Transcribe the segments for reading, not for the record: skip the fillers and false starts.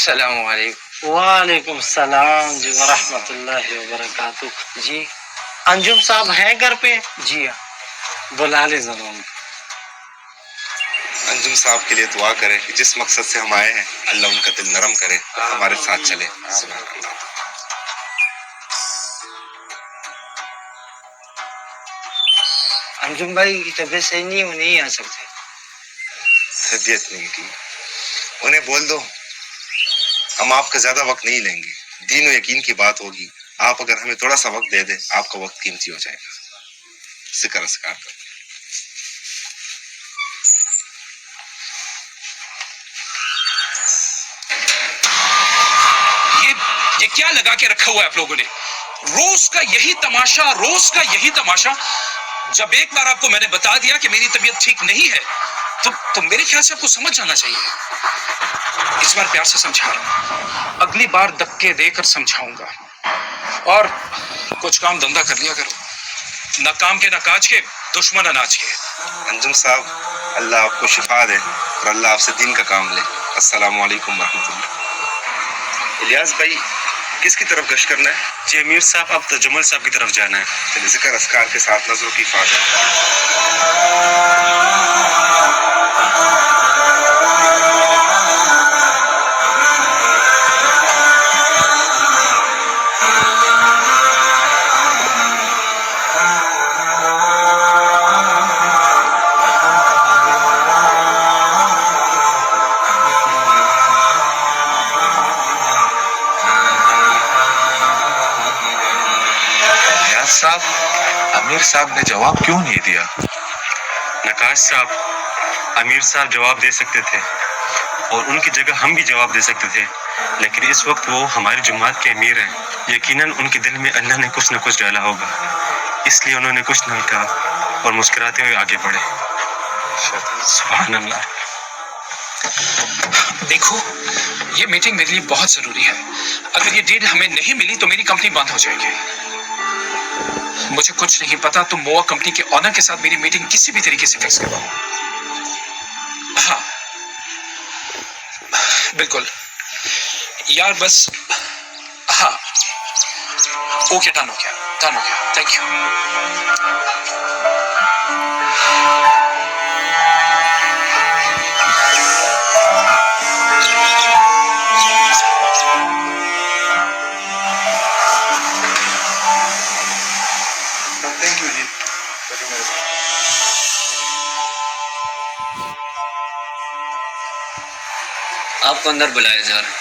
السلام علیکم۔ وعلیکم السلام جی ورحمۃ اللہ وبرکاتہ۔ جی انجم صاحب ہیں گھر پہ؟ جی بلا لے ضرور۔ انجم صاحب کے لیے دعا کرے کہ جس مقصد سے ہم آئے ہیں اللہ ان کا دل نرم کرے اور ہمارے ساتھ چلے۔ سبحان اللہ۔ انجم بھائی کی طبیعت صحیح نہیں، وہ نہیں آ سکتے۔ طبیعت نہیں کی، انہیں بول دو ہم آپ کا زیادہ وقت نہیں لیں گے، دین و یقین کی بات ہوگی، آپ اگر ہمیں تھوڑا سا وقت دے دیں آپ کا وقت قیمتی ہو جائے گا۔ ذکر اذکار کرو۔ یہ کیا لگا کے رکھا ہوا ہے آپ لوگوں نے؟ روز کا یہی تماشا، روز کا یہی تماشا۔ جب ایک بار آپ کو میں نے بتا دیا کہ میری طبیعت ٹھیک نہیں ہے تو میرے خیال سے آپ کو سمجھ جانا چاہیے۔ اس بار پیار سے سمجھا رہا ہوں، اگلی بار دھکے دے کر سمجھاؤں گا۔ اور کچھ کام دھندا کر لیا کرو، نہ کام کے نہ کاج کے، دشمن اناج کے۔ انجم صاحب اللہ آپ کو شفا دے اور اللہ آپ سے دین کا کام لے۔ السلام علیکم ورحمۃ اللہ۔ الیاس بھائی کس کی طرف گشت کرنا ہے؟ جی امیر صاحب اب تجمل صاحب کی طرف جانا ہے۔ چلیے ذکر اذکار کے ساتھ نظروں کی حفاظت۔ صاحب امیر صاحب نے جواب کیوں نہیں دیا؟ نقاش صاحب امیر صاحب جواب دے سکتے تھے اور ان کی جگہ ہم بھی جواب دے سکتے تھے، لیکن اس وقت وہ ہماری جماعت کے امیر ہیں، یقیناً ان کے دل میں اللہ نے کچھ نہ کچھ ڈالا ہوگا، اس لیے انہوں نے کچھ نہیں کہا اور مسکراتے ہوئے آگے بڑھے۔ سبحان اللہ۔ دیکھو یہ میٹنگ میرے لیے بہت ضروری ہے، اگر یہ ڈیل ہمیں نہیں ملی تو میری کمپنی بند ہو جائے گی۔ مجھے کچھ نہیں پتا، تم مووا کمپنی کے آنر کے ساتھ میری میٹنگ کسی بھی طریقے سے فکس کرواؤ۔ ہاں بالکل یار، بس ہاں اوکے، ڈن ہو گیا، ڈن ہو گیا، تھینک یو۔ تھینک یو جی۔ آپ کو اندر بلایا جا رہا ہے۔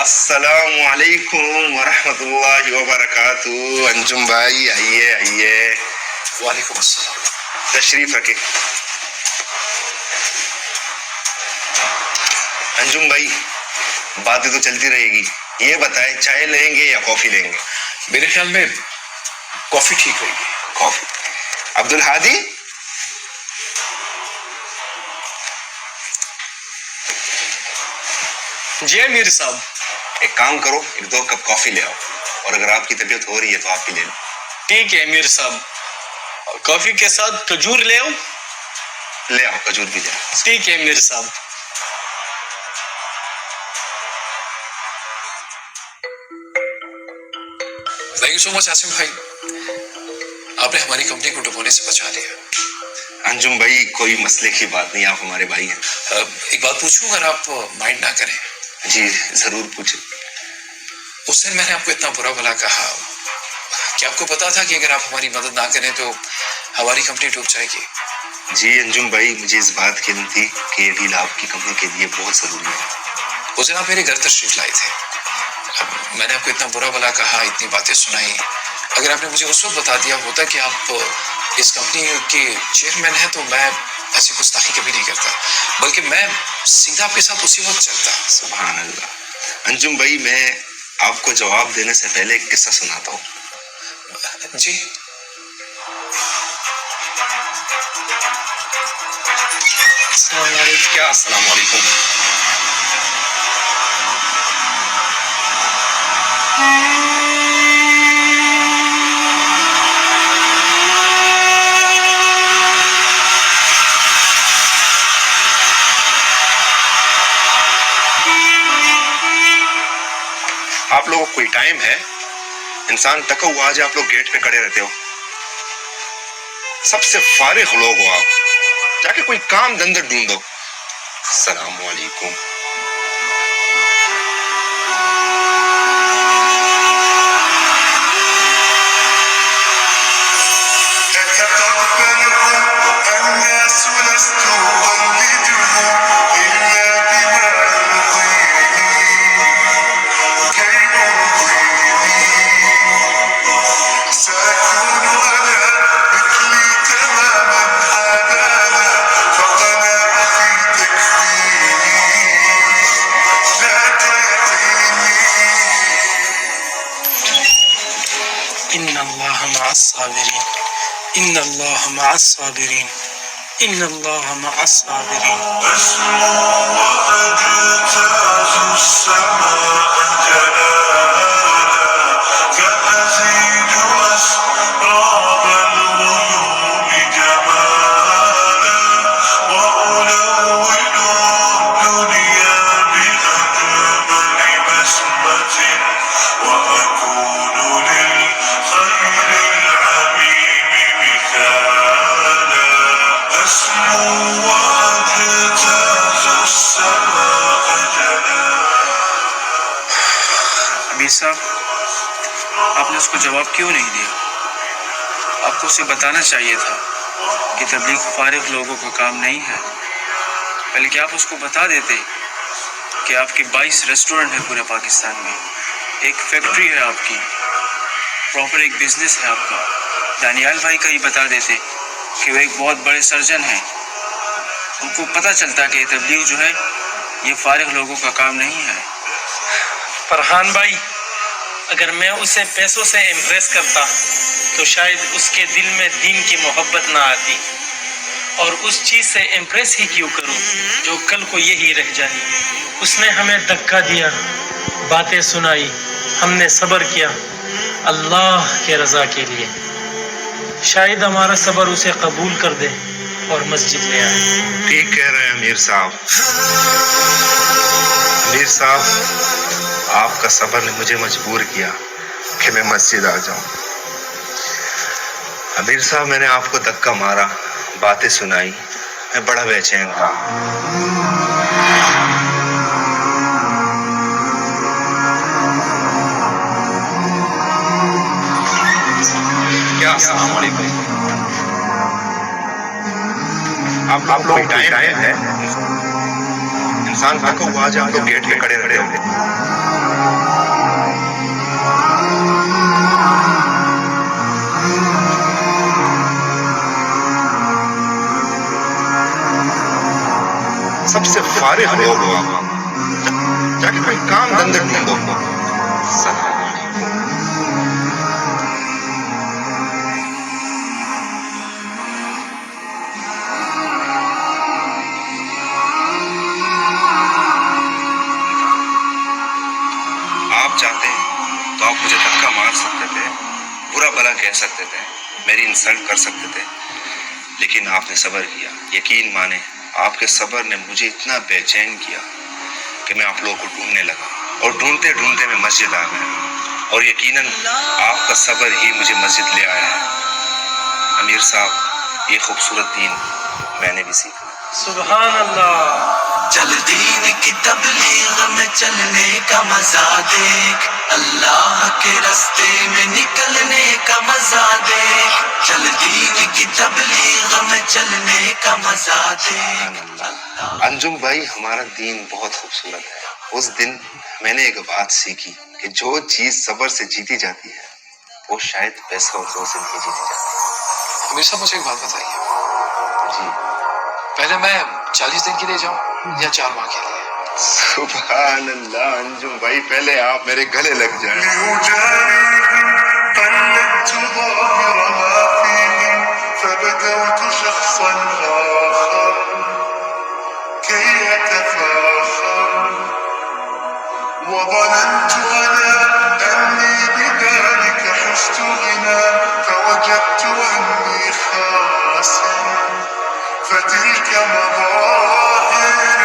السلام علیکم ورحمۃ اللہ وبرکاتہ۔ انجم بھائی آئیے آئیے۔ وعلیکم السلام۔ تشریف رکھے۔ انجم بھائی باتیں تو چلتی رہے گی، یہ بتائیں چائے لیں گے یا کافی لیں گے؟ میرے خیال میں کافی ٹھیک رہے گی۔ کافی۔ عبد الحادی جی امیر صاحب۔ ایک کام کرو، ایک 2 کپ کافی لے آؤ، اور اگر آپ کی طبیعت ہو رہی ہے تو آپ بھی لے لو۔ ٹھیک ہے امیر صاحب، کافی کے ساتھ کھجور لے آؤ؟ لے آؤ، کھجور بھی لے آؤ۔ ٹھیک ہے امیر صاحب۔ تھینک یو سو مچ عاصم بھائی، آپ نے ہماری کمپنی کو ڈبونے سے بچا لیا۔ انجم بھائی کوئی مسئلے کی بات نہیں، آپ ہمارے بھائی ہیں۔ ایک بات پوچھوں اگر آپ مائنڈ نہ کریں؟ جی ضرور پوچھیں۔ اس دن میں نے آپ کو اتنا برا بھلا کہا، کیا آپ کو پتا تھا کہ اگر آپ ہماری مدد نہ کریں تو ہماری کمپنی ڈوب جائے گی؟ جی انجم بھائی مجھے اس بات کی علم تھی کہ یہ ڈیل آپ کی کمپنی کے لیے بہت ضروری ہے۔ اس دن آپ میرے گھر تشریف لائے تھے، میں نے آپ کو اتنا برا بھلا کہا، اتنی باتیں سنائی، اگر آپ نے مجھے اس وقت بتا دیا ہوتا کہ آپ اس کمپنی کے چیئرمین ہیں تو میں ایسی گستاخی کبھی نہیں کرتا، بلکہ میں سیدھا آپ کے ساتھ اسی وقت چلتا۔ سبحان اللہ۔ انجم بھائی میں آپ کو جواب دینے سے پہلے ایک قصہ سناتا ہوں۔ جی السلام علیکم. کیا السلام علیکم؟ آپ لوگوں کو کوئی ٹائم ہے؟ انسان تکا ہوا آج آپ لوگ گیٹ پہ کھڑے رہتے ہو. سب سے فارغ لوگ ہو آپ، جا کے کوئی کام دھندہ ڈھونڈو. السلام علیکم. ان اللہ مع الصابرین، ان اللہ مع الصابرین، ان اللہ مع الصابرین. امیر صاحب، آپ نے اس کو جواب کیوں نہیں دیا؟ آپ کو اسے بتانا چاہیے تھا کہ تبلیغ فارغ لوگوں کا کام نہیں ہے. بلکہ آپ اس کو بتا دیتے کہ آپ کے 22 ریسٹورنٹ ہیں پورے پاکستان میں، ایک فیکٹری ہے آپ کی، پراپر ایک بزنس ہے آپ کا. دانیال بھائی کا ہی بتا دیتے کہ وہ ایک بہت بڑے سرجن ہیں. ان کو پتہ چلتا کہ تبلیغ جو ہے یہ فارغ لوگوں کا کام نہیں ہے. فرحان بھائی، اگر میں اسے پیسوں سے امپریس کرتا تو شاید اس کے دل میں دین کی محبت نہ آتی. اور اس چیز سے امپریس ہی کیوں کروں جو کل کو یہی رہ جائے. اس نے ہمیں دھکا دیا، باتیں سنائی، ہم نے صبر کیا اللہ کے رضا کے لیے. شاید ہمارا صبر اسے قبول کر دے اور مسجد لے آئے. ٹھیک کہہ رہے ہیں امیر صاحب. امیر صاحب، آپ کا صبر نے مجھے مجبور کیا کہ میں مسجد آ جاؤں. امیر صاحب، میں نے آپ کو دھکا مارا، باتیں سنائی، میں بڑا بے چین تھا. کیا السلام علیکم؟ آپ لوگ کوئی ٹائم ہے؟ انسان تھکا ہوا آج آپ لوگ گیٹ پہ کھڑے رہتے ہو. سب سے فارغ لوگ ہو آپ، جا کے کوئی کام دھندہ ڈھونڈو. السلام علیکم. آپ چاہتے تو آپ مجھے دھکا مار سکتے تھے، برا بھلا کہہ سکتے تھے، میری انسلٹ کر سکتے تھے، لیکن آپ نے صبر کیا. یقین مانے، آپ کے صبر نے مجھے اتنا بے چین کیا کہ میں آپ لوگوں کو ڈھونڈنے لگا، اور ڈھونڈتے ڈھونڈتے میں مسجد آ گیا. اور یقیناً آپ کا صبر ہی مجھے مسجد لے آیا ہے. امیر صاحب، یہ خوبصورت دین میں نے بھی سیکھا. سبحان اللہ. چل دین کی تبلیغ میں چلنے کا مزہ دیکھ، اللہ کے راستے میں نکلنے کا مزہ دیکھ. چل دین کی تبلیغ میں چلنے کا مزہ دیکھ. انجم بھائی، ہمارا دین بہت خوبصورت ہے. اس دن میں نے ایک بات سیکھی کہ جو چیز صبر سے جیتی جاتی ہے وہ شاید پیسہ اور زور سے نہیں جیتی جاتی. امیر صاحب، مجھے ایک بات بتائیے، جی. پہلے میں 40 دن کے لیے جاؤں یا 4 ماہ کے لیے؟ سبحان اللہ انجم بھائی، پہلے آپ میرے گلے لگ جائیں. قلدت ظاهر ما فيهم فبدوت شخصا آخر يتفاخر وظننت أنا أني بذلك حزت غنى فوجدت أني خاسر فتلك مظاهر